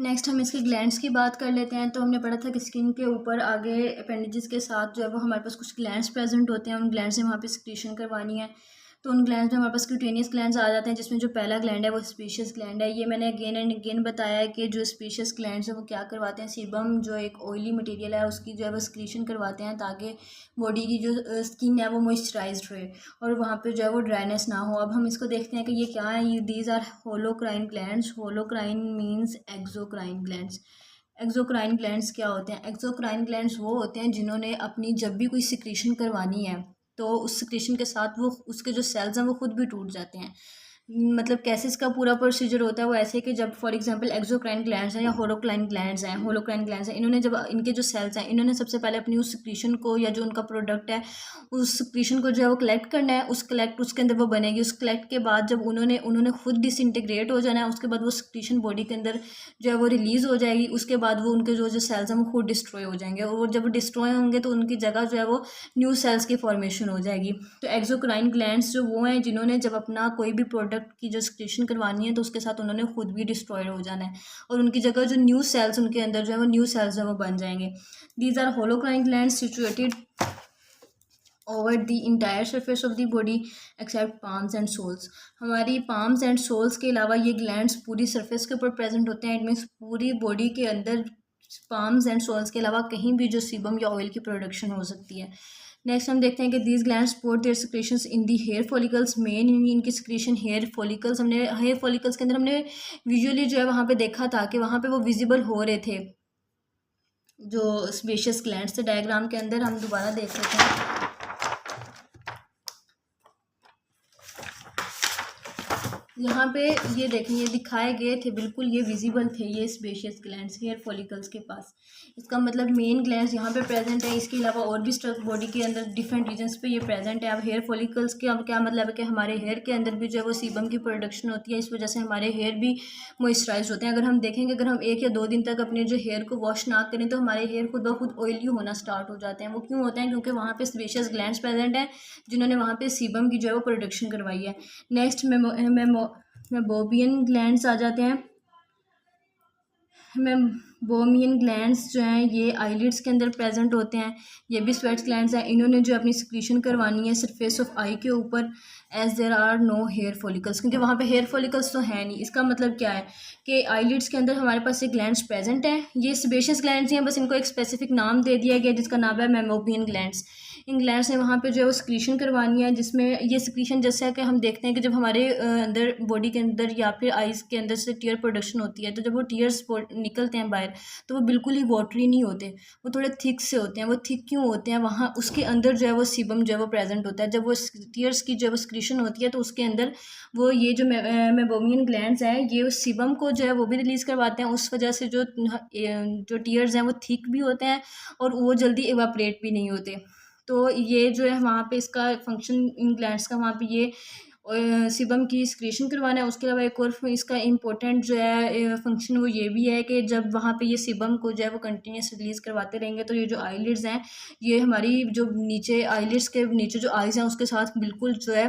Next हम इसके glands की बात कर लेते हैं। तो हमने पढ़ा था कि स्किन के ऊपर आगे अपेंडेजेस के साथ जो है वो हमारे पास कुछ ग्लैंड्स प्रेजेंट होते हैं, उन ग्लैंड से वहाँ पे सिक्रीशन करवानी है। तो उन ग्लैंड्स में हमारे पास क्यूटेनियस ग्लैंड्स आ जाते हैं, जिसमें जो पहला ग्लैंड है वो स्पीशियस ग्लैंड है। ये मैंने अगेन एंड अगेन बताया है कि जो स्पीशियस ग्लैंड्स है वो क्या करवाते हैं, सीबम जो एक ऑयली मटेरियल है उसकी जो है वो सिक्रीशन करवाते हैं, ताकि बॉडी की जो स्किन है वो मॉइस्चराइज्ड रहे और वहाँ पे जो है वो ड्राइनेस ना हो। अब हम इसको देखते हैं कि ये क्या है। ये these are holocrine glands. Holocrine means exocrine glands. Exocrine glands क्या होते हैं? एक्सोक्राइन ग्लैंड्स वो होते हैं जिन्होंने अपनी जब भी कोई सिक्रीशन करवानी है तो उस सिक्रीशन के साथ वो उसके जो सेल्स हैं वो खुद भी टूट जाते हैं। मतलब कैसे इसका पूरा प्रोसीजर होता है वो ऐसे कि जब फॉर एग्जांपल एक्सोक्राइन ग्लैंड्स हैं या होलोक्राइन ग्लैंड्स हैं, होलोक्राइन ग्लैंड्स हैं, इन्होंने जब इनके जो सेल्स हैं इन्होंने सबसे पहले अपनी उस सिक्रीशन को या जो उनका प्रोडक्ट है उस सिक्रीशन को जो है वो कलेक्ट करना है। उसके अंदर वो बनेगी। उस कलेक्ट के बाद जब उन्होंने खुद डिसइंटीग्रेट हो जाना है, उसके बाद वो सिक्रीशन बॉडी के अंदर जो है वो रिलीज़ हो जाएगी। उसके बाद वो उनके जो सेल्स हैं वो खुद डिस्ट्रॉय हो जाएंगे और जब वो डिस्ट्रॉय होंगे तो उनकी जगह जो है वो न्यू सेल्स की फॉर्मेशन हो जाएगी। तो एक्सोक्राइन ग्लैंड्स जो वो हैं जिन्होंने जब अपना कोई भी प्रोडक्ट की जो सिक्रीशन करवानी है तो उसके साथ उन्होंने खुद भी डिस्ट्रॉयड हो जाना है और उनकी जगह जो न्यू सेल्स उनके अंदर जो है वो न्यू सेल्स जो है वो बन जाएंगे। These are holocrine glands situated over the entire surface of the body except palms and soles. हमारी पाम्स एंड सोल्स के अलावा ये ग्लैंड्स पूरी सरफेस के ऊपर प्रेजेंट होते हैं। इट मीन्स पूरी बॉडी के अंदर पाम्स एंड सोल्स के अलावा कहीं भी जो सीबम या ऑयल की प्रोडक्शन हो सकती है। नेक्स्ट हम देखते हैं कि these glands pour their secretions in the hair follicles. Main इनकी सिक्रीशन हेयर फॉलिकल्स, हमने हेयर फॉलिकल्स के अंदर हमने विजुअली जो है वहाँ पे देखा था कि वहाँ पे वो विजिबल हो रहे थे जो स्पेशियस ग्लैंड्स थे। डायग्राम के अंदर हम दोबारा देख लेते हैं। यहाँ पे ये देखें, ये दिखाए गए थे, बिल्कुल ये विजिबल थे ये स्पेशियस ग्लैंड्स हेयर फॉलिकल्स के पास। इसका मतलब मेन ग्लैंड्स यहाँ पे प्रेजेंट है। इसके अलावा और भी स्ट्रक्चर बॉडी के अंदर डिफरेंट रीजन्स पे ये प्रेजेंट है। अब हेयर फॉलिकल्स के अब क्या मतलब है कि हमारे हेयर के अंदर भी जो है वो सीबम की प्रोडक्शन होती है, इस वजह से हमारे हेयर भी मॉइस्चराइज होते हैं। अगर हम देखेंगे, अगर हम 1 या 2 दिन तक अपने जो हेयर को वॉश ना करें तो हमारे हेयर खुद ब खुद ऑयली होना स्टार्ट हो जाते हैं। वो क्यों होते हैं? क्योंकि वहाँ पे स्पेशियस ग्लैंड्स प्रेजेंट हैं जिन्होंने वहाँ पे सीबम की जो है वो प्रोडक्शन करवाई है। नेक्स्ट मेबोबियन ग्लैंड्स आ जाते हैं। मेबोमियन ग्लैंड्स जो हैं ये आईलिड्स के अंदर प्रेजेंट होते हैं। ये भी स्वेट ग्लैंड्स हैं। इन्होंने जो अपनी सिक्रीशन करवानी है सरफेस ऑफ आई के ऊपर as there are no hair follicles, क्योंकि वहाँ पे हेयर फॉलिकल्स तो है नहीं। इसका मतलब क्या है कि आईलिड्स के अंदर हमारे पास ये ग्लैंड्स प्रेजेंट हैं। ये सेबेशियस ग्लैंड्स हैं, बस इनको एक स्पेसिफिक नाम दे दिया गया जिसका नाम है मेमोबियन ग्लैंड्स। इन ग्लैंड्स ने वहाँ पे जो है वो सिक्रीशन करवानी है, जिसमें ये सिक्रीशन जैसे है कि हम देखते हैं कि जब हमारे अंदर बॉडी के अंदर या फिर आइज़ के अंदर से टीयर प्रोडक्शन होती है तो जब वो टीयर्स निकलते हैं बाहर तो वो बिल्कुल ही वाटरी नहीं होते, वो थोड़े थिक से होते हैं। वो थिक क्यों होते हैं? वहाँ उसके अंदर जो है वो सीबम जो है वो प्रेजेंट होता है। जब वो टीयर्स की जो है वो सिक्रीशन होती है तो उसके अंदर वो ये जो मेबोमियन ग्लैंड्स हैं ये उस सीबम को जो है वो भी रिलीज़ करवाते हैं। उस वजह से जो टीयर्स हैं वो थिक भी होते हैं और वो जल्दी इवापरेट भी नहीं होते। तो ये जो है वहाँ पे इसका फंक्शन इन ग्लैंड्स का वहाँ पे ये सीबम की सिक्रीशन करवाना है। उसके अलावा एक और इसका इम्पोर्टेंट जो है फंक्शन वो ये भी है कि जब वहाँ पे ये सीबम को जो है वो कंटिन्यूस रिलीज़ करवाते रहेंगे तो ये जो आईलिड्स हैं ये हमारी जो नीचे आईलिड्स के नीचे जो आइज़ हैं उसके साथ बिल्कुल जो है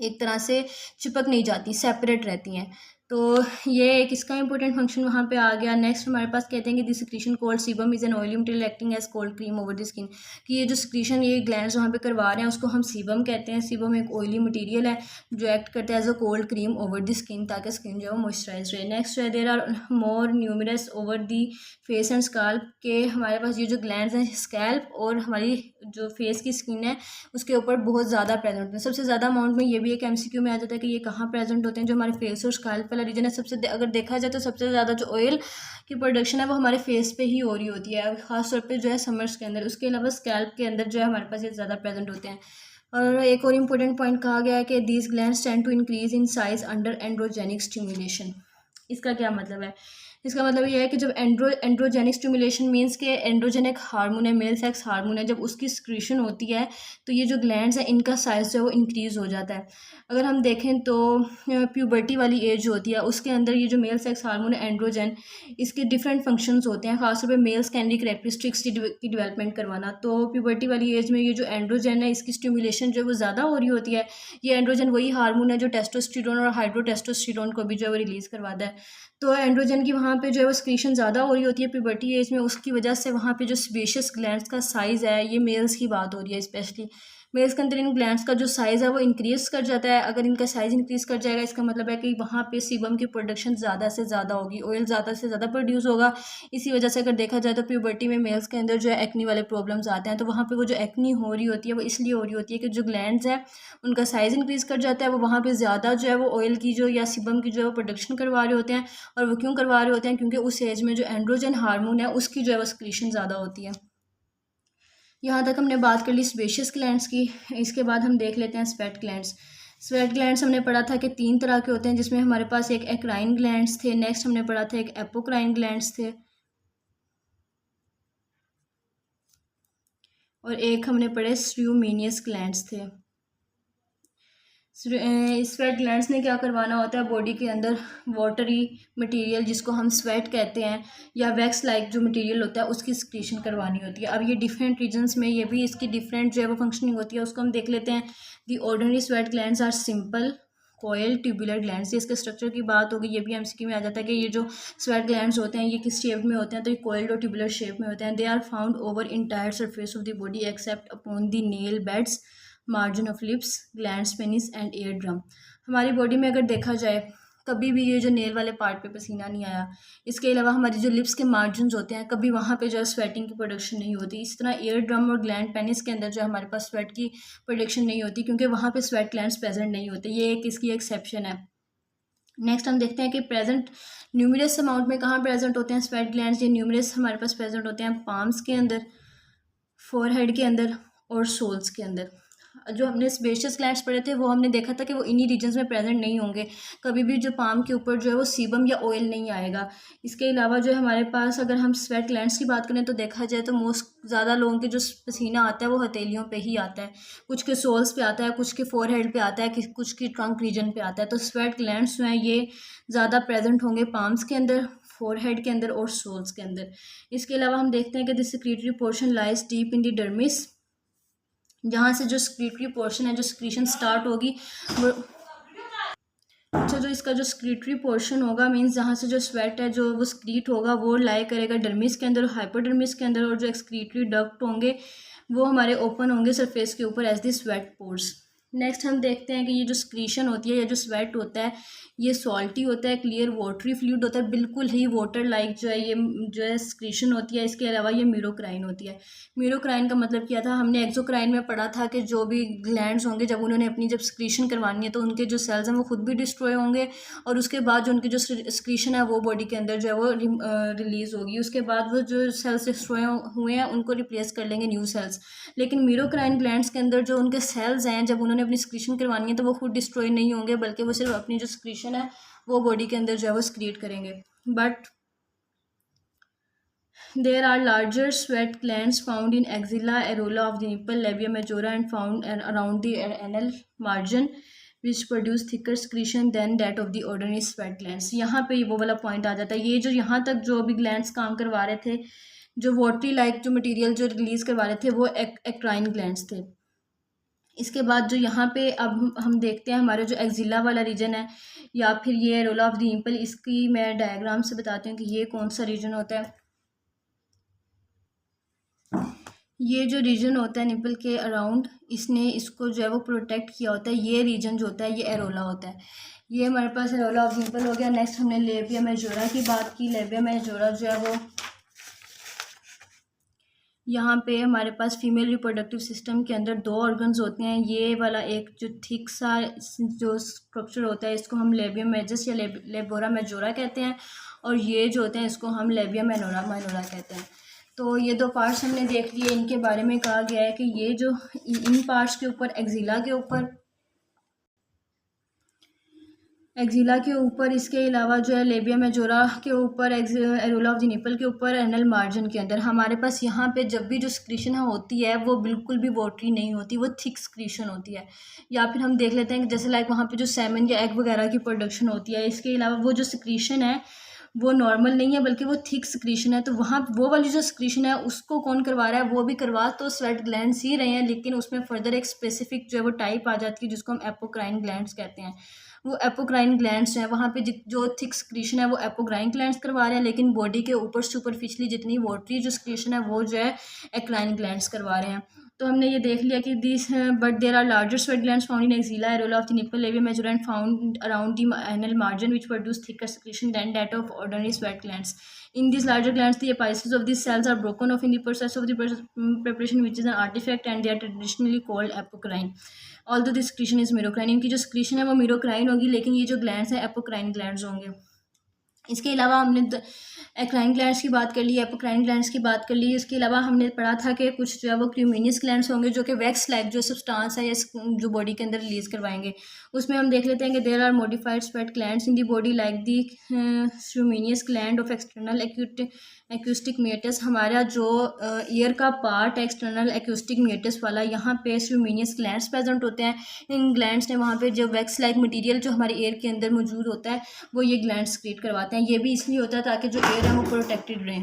एक तरह से चिपक नहीं जाती, सेपरेट रहती हैं। तो ये एक इसका इंपॉर्टेंट फंक्शन वहाँ पे आ गया। नेक्स्ट हमारे पास कहते हैं कि this secretion called sebum is an oily material acting as cold cream over the skin. कि ये जो सिक्रीशन ये ग्लैंड्स वहाँ पे करवा रहे हैं उसको हम सीबम कहते हैं। सीबम एक ऑयली मटेरियल है जो एक्ट करता है as a cold cream over the skin, ताकि स्किन जो है वो मॉइस्चराइज रहे। नेक्स्ट है there are more numerous over the face and scalp. के हमारे पास ये जो ग्लैंड्स हैं स्कैल्प और हमारी जो फेस की स्किन है उसके ऊपर बहुत ज़्यादा प्रेजेंट होते हैं। सबसे ज़्यादा अमाउंट में ये भी एक एमसीक्यू में आ जाता है कि ये कहाँ प्रेजेंट होते हैं। जो हमारे फेस और स्कैल्प वाला रीजन है सबसे अगर देखा जाए तो सबसे ज़्यादा जो ऑयल की प्रोडक्शन है वो हमारे फेस पे ही हो रही होती है, खासतौर पे जो है समर्स के अंदर। उसके अलावा स्कैल्प के अंदर जो है हमारे पास ये ज़्यादा प्रेजेंट होते हैं। और एक और इम्पोर्टेंट पॉइंट कहा गया है कि these glands tend to increase in size under androgenic stimulation. इसका क्या मतलब है? इसका मतलब ये है कि जब एंड्रोजेनिक स्टिमुलेशन मीन्स के एंड्रोजेनिक हार्मोन है, मेल सेक्स हार्मोन है, जब उसकी सिक्रीशन होती है तो ये जो ग्लैंड्स हैं इनका साइज़ जो है वो इंक्रीज़ हो जाता है। अगर हम देखें तो प्यूबर्टी वाली एज होती है उसके अंदर ये जो मेल सेक्स हार्मोन है एंड्रोजन, इसके डिफरेंट फंक्शंस होते हैं, खासतौर पे मेल सेकेंडरी कैरेक्टरिस्टिक्स की डेवलपमेंट करवाना। तो प्यूबर्टी वाली एज में ये जो एंड्रोजन है इसकी स्टिमुलेशन जो है वो ज़्यादा हो रही होती है। ये एंड्रोजन वही हार्मोन है जो टेस्टोस्टेरोन और हाइड्रोटेस्टोस्टेरोन को भी जो है वो रिलीज़ करवाता है। तो एंड्रोजन की वहाँ पे जो है वो सिक्रीशन ज़्यादा हो रही होती है प्यूबर्टी एज में, उसकी वजह से वहाँ पे जो सेबेशियस ग्लैंड्स का साइज़ है, ये मेल्स की बात हो रही है स्पेशली, मेल्स के अंदर इन ग्लैंड्स का जो साइज़ है वो इंक्रीज़ कर जाता है। अगर इनका साइज़ इंक्रीज़ कर जाएगा, इसका मतलब है कि वहाँ पे सीबम की प्रोडक्शन ज़्यादा से ज़्यादा होगी, ऑयल ज़्यादा से ज़्यादा प्रोड्यूस होगा। इसी वजह से अगर देखा जाए तो प्यूबर्टी में मेल्स के अंदर जो है एक्नी वाले प्रॉब्लम्स आते हैं। तो वहाँ पे वो जो एक्नी हो रही होती है वो इसलिए हो रही होती है कि जो ग्लैंड्स हैं उनका साइज़ इंक्रीज़ कर जाता है, वो वहाँ पे ज़्यादा जो है वो ऑयल की जो या सीबम की जो है वो प्रोडक्शन करवा रहे होते हैं। और वो क्यों करवा रहे होते हैं? क्योंकि उस एज में जो एंड्रोजन हार्मोन है उसकी जो है वो सिक्रीशन ज़्यादा होती है। यहाँ तक हमने बात कर ली सेबेशियस ग्लैंड्स की। इसके बाद हम देख लेते हैं स्वेट ग्लैंड्स। स्वेट ग्लैंड्स हमने पढ़ा था कि 3 तरह के होते हैं, जिसमें हमारे पास एक एक्राइन ग्लैंड्स थे, नेक्स्ट हमने पढ़ा था एक एपोक्राइन ग्लैंड्स थे, और एक हमने पढ़े स्यूमिनियस ग्लैंड्स थे। स्वेट ग्लैंड्स ने क्या करवाना होता है बॉडी के अंदर, वाटरी मटेरियल जिसको हम स्वेट कहते हैं या वैक्स लाइक जो मटेरियल होता है उसकी सिक्रीशन करवानी होती है। अब ये डिफरेंट रीजन्स में ये भी इसकी डिफरेंट जो है वो फंक्शनिंग होती है, उसको हम देख लेते हैं। The ordinary sweat glands are simple coil tubular glands. इसके स्ट्रक्चर की बात होगी, ये भी एमसीक्यू में आ जाता है कि ये जो स्वेट ग्लैंड्स होते हैं ये किस शेप में होते हैं, तो ये कॉइल्ड और ट्यूबुलर शेप में होते हैं। They are found over entire surface of the body except upon the nail beds, margin of lips, glands, penis and ear drum. हमारी बॉडी में अगर देखा जाए कभी भी ये जो नेल वाले पार्ट पे पसीना नहीं आया। इसके अलावा हमारी जो लिप्स के मार्जिन्स होते हैं कभी वहाँ पे जो है स्वेटिंग की प्रोडक्शन नहीं होती। इस तरह एयर ड्रम और ग्लैंड पेनिस के अंदर जो है हमारे पास स्वेट की प्रोडक्शन नहीं होती, क्योंकि वहाँ पे स्वेट ग्लैंड्स प्रेजेंट नहीं होते। ये एक इसकी एक्सेप्शन है। नेक्स्ट हम देखते हैं कि प्रेजेंट न्यूमरस अमाउंट में कहाँ प्रेजेंट होते हैं स्वेट ग्लैंड्स। ये न्यूमरस हमारे पास प्रेजेंट होते हैं पाम्स के अंदर, फोरहेड के अंदर और सोल्स के अंदर। जो हमने सेबेशियस ग्लैंड्स पढ़े थे वो हमने देखा था कि वो इन्हीं रीजन्स में प्रेजेंट नहीं होंगे। कभी भी जो पाम के ऊपर जो है वो सीबम या ऑयल नहीं आएगा। इसके अलावा जो है हमारे पास अगर हम स्वेट ग्लैंड्स की बात करें तो देखा जाए तो मोस्ट ज़्यादा लोगों के जो पसीना आता है वो हथेलियों पे ही आता है, कुछ के सोल्स पे आता है, कुछ के फोरहेड पे आता है, कुछ के ट्रंक रीजन पे आता है। तो स्वेट ग्लैंड्स जो हैं ये ज़्यादा प्रेजेंट होंगे पाम्स के अंदर, फोरहेड के अंदर और सोल्स के अंदर। इसके अलावा हम देखते हैं कि the secretary portion lies deep in the dermis, जहाँ से जो सेक्रेटरी पोर्शन है, जो सिक्रीशन स्टार्ट होगी वो अच्छा, जो इसका जो सेक्रेटरी पोर्शन होगा मीन्स जहाँ से जो स्वेट है जो वो स्क्रीट होगा वो लाई करेगा डर्मिस के अंदर, हाइपोडर्मिस के अंदर, और जो एक्सक्रीटरी डक्ट होंगे वो हमारे ओपन होंगे सरफेस के ऊपर as the sweat pores. Next हम देखते हैं कि ये जो सिक्रीशन होती है या जो स्वेट होता है ये सॉल्टी होता है, क्लियर वाटरी फ्लूइड होता है, बिल्कुल ही वाटर लाइक जो है ये जो है सिक्रीशन होती है। इसके अलावा ये म्यूरोक्राइन होती है। म्यूरोक्राइन का मतलब क्या था, हमने एक्सोक्राइन में पढ़ा था कि जो भी ग्लैंड्स होंगे जब उन्होंने अपनी जब सिक्रीशन करवानी है तो उनके जो सेल्स हैं वो खुद भी डिस्ट्रॉय होंगे, और उसके बाद जो उनकी जो सिक्रीशन है वो बॉडी के अंदर जो है वो रिलीज़ होगी। उसके बाद वो जो सेल्स डिस्ट्रॉय हुए हैं उनको रिप्लेस कर लेंगे न्यू सेल्स। लेकिन म्यूरोक्राइन ग्लैंड्स के अंदर जो उनके सेल्स हैं जब उन्होंने अपनी सिक्रीशन करवानी है तो वो खुद डिस्ट्रॉय नहीं होंगे, बल्कि वो सिर्फ अपनी जो सिक्रीशन है वो बॉडी के अंदर जो है वो सिक्रीट करेंगे। But there are larger sweat glands found in axilla, areola of the nipple, labia majora and found around the anal margin which produce thicker secretion than that of the ordinary sweat glands. यहाँ पे वो वाला point आ जाता है। ये जो यहाँ तक जो भी ग्लैंड्स काम करवा रहे थे, जो वाटरी लाइक जो मटेरियल जो रिलीज़ करवा रहे थे वो एक्राइन ग्लैंड्स थे। इसके बाद जो यहाँ पे अब हम देखते हैं हमारे जो एक्जिला वाला रीजन है या फिर ये एरोला ऑफ द निपल, इसकी मैं डायग्राम से बताती हूँ कि ये कौन सा रीजन होता है। ये जो रीजन होता है निपल के अराउंड, इसने इसको जो है वो प्रोटेक्ट किया होता है। ये रीजन जो होता है ये एरोला होता है। ये हमारे पास एरोला ऑफ निपल हो गया। नेक्स्ट हमने लेबिया मेजोरा की बात की। लेबिया मेजोरा जो है वो यहाँ पे हमारे पास फीमेल रिप्रोडक्टिव सिस्टम के अंदर 2 ऑर्गन्स होते हैं। ये वाला एक जो थिक सा जो स्ट्रक्चर होता है इसको हम लेबिया मेजस या लेबोरा मेजोरा कहते हैं, और ये जो होते हैं इसको हम लेबिया माइनोरा कहते हैं। तो ये 2 पार्ट्स हमने देख लिए। इनके बारे में कहा गया है कि ये जो इन पार्ट्स के ऊपर एक्जिला के ऊपर इसके अलावा जो है लेबिया मेजोरा के ऊपर, एरोला ऑफ द निपल के ऊपर, एनल मार्जिन के अंदर हमारे पास यहाँ पे जब भी जो सिक्रीशन होती है वो बिल्कुल भी वाटरी नहीं होती, वो थिक सिक्रीशन होती है। या फिर हम देख लेते हैं कि जैसे लाइक वहाँ पे जो सेमन या एग वगैरह की प्रोडक्शन होती है। इसके अलावा वो जो सिक्रीशन है वो नॉर्मल नहीं है बल्कि वो थिक सिक्रीशन है। तो वहाँ वो वाली जो सिक्रीशन है उसको कौन करवा रहा है, वो भी करवा तो स्वेट ग्लैंड्स ही रहे हैं, लेकिन उसमें फर्दर एक स्पेसिफिक जो है वो टाइप आ जाती है जिसको हम एपोक्राइन ग्लैंड्स कहते हैं। वो एपोक्राइन ग्लैंड्स हैं, वहाँ पे जो थिक सिक्रीशन है वो एपोक्राइन ग्लैंड्स करवा रहे हैं, लेकिन बॉडी के ऊपर सुपरफिशली जितनी वाटरी जो सिक्रीशन है वो जो है एक्राइन ग्लैंड्स करवा रहे हैं। तो हमने ये देख लिया कि this but there are larger sweat glands found in axilla areola of the nipple labia major and found around the anal margin which produce thicker secretion than that of ordinary sweat glands. In these larger glands, the apices of these cells are broken off in the process of the preparation, which is an artifact, and they are traditionally called apocrine. Although this secretion is merocrine, इनकी जो secretion है वो merocrine होगी, लेकिन ये जो glands हैं apocrine glands होंगे। इसके अलावा हमने एक्राइन ग्लैंड्स की बात कर ली, एपोक्राइन ग्लैंड्स की बात कर ली। इसके अलावा हमने पढ़ा था कि कुछ जो है वो क्यूमिनियस ग्लैंड्स होंगे जो कि वैक्स लाइक जो सब्सटेंस है या जो बॉडी के अंदर रिलीज करवाएंगे। उसमें हम देख लेते हैं कि there are modified sweat glands in the body like the ceruminous gland of external acoustic meatus. हमारा जो ईयर का पार्ट है एक्सटर्नल एक्यूस्टिक मेटस वाला, यहाँ पे क्यूमिनियस ग्लैंड्स प्रेजेंट होते हैं। इन ग्लैंड्स ने वहाँ पे जो वैक्स लाइक मटीरियल जो हमारे एयर के अंदर मौजूद होता है वो ये ग्लैंड्स क्रिएट करवाते हैं। ये भी इसलिए होता है ताकि जो एयर है वो प्रोटेक्टेड रहे।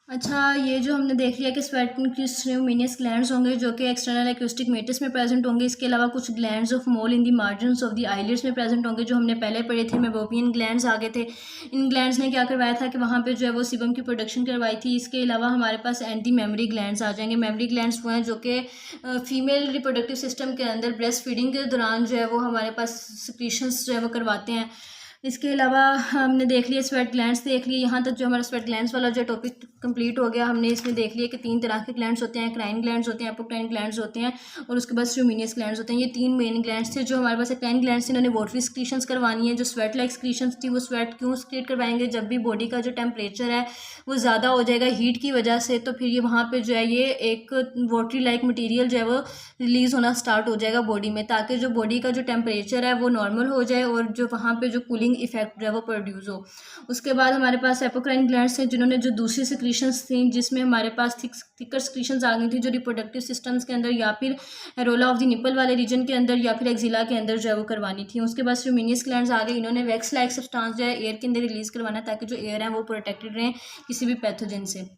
अच्छा, ये जो हमने देख लिया कि स्वेटमिनियस ग्लैंड्स होंगे जो कि एक्सटर्नल एक्यूस्टिक मेटस में प्रेजेंट होंगे। इसके अलावा कुछ glands of mole in the margins of the eyelids में प्रेजेंट होंगे जो हमने पहले पढ़े थे। मेबोपियन ग्लैंड्स आ गए थे। इन ग्लैंड्स ने क्या करवाया था कि वहाँ पे जो है वो सीबम की प्रोडक्शन करवाई थी। इसके अलावा हमारे पास एंटी मेमरी ग्लैंड्स आ जाएंगे। मेमरी ग्लैंड्स वो हैं जो कि फीमेल रिप्रोडक्टिव सिस्टम के अंदर ब्रेस्ट फीडिंग के दौरान जो है वो हमारे पास सिक्रीशंस जो है वो करवाते हैं। इसके अलावा हमने देख लिया स्वेट ग्लैंड्स देख लिए। यहाँ तक जो हमारा स्वेट ग्लैंड्स वाला जो टॉपिक कंप्लीट हो गया। हमने इसमें देख लिया कि 3 तरह के ग्लैंड्स होते हैं, क्राइन ग्लैंड्स होते हैं, एपोक्राइन ग्लैंड्स होते हैं और उसके बाद स्यूमिनियस ग्लैंड्स होते हैं। ये 3 मेन ग्लैंड्स थे जो हमारे पास। क्राइन ग्लैंड्स इन्होंने वाटरी सिक्रीशंस करवानी है। जो स्वेट लाइक सिक्रीशंस थी वो स्वेट क्यों क्रिएट करवाएंगे, जब भी बॉडी का जो टेम्परेचर है वो ज़्यादा हो जाएगा हीट की वजह से, तो फिर ये वहाँ पर जो है ये एक वाटरी लाइक मटीरियल जो है वो रिलीज़ होना स्टार्ट हो जाएगा बॉडी में, ताकि जो बॉडी का जो टेम्परेचर है वो नॉर्मल हो जाए और जो वहाँ पर जो कूलिंग इफेक्ट जो है वो प्रोड्यूस हो। उसके बाद हमारे पास एपोक्राइन ग्लैंड्स हैं जिन्होंने जो दूसरी सिक्रीशंस थी जिसमें हमारे पास थिकर सिक्रीशंस आ गई थी जो रिप्रोडक्टिव सिस्टम्स के अंदर या फिर एरोला ऑफ द निपल वाले रीजन के अंदर या फिर एक्सिला के अंदर जो है वो करवानी थी। उसके बाद स्यूमिनियस ग्लैंड्स आ गए। इन्होंने वैक्स लाइक सब्सटेंस जो है एयर के अंदर रिलीज करवाना ताकि जो एयर है वो प्रोटेक्टेड रहें किसी भी पैथोजन से।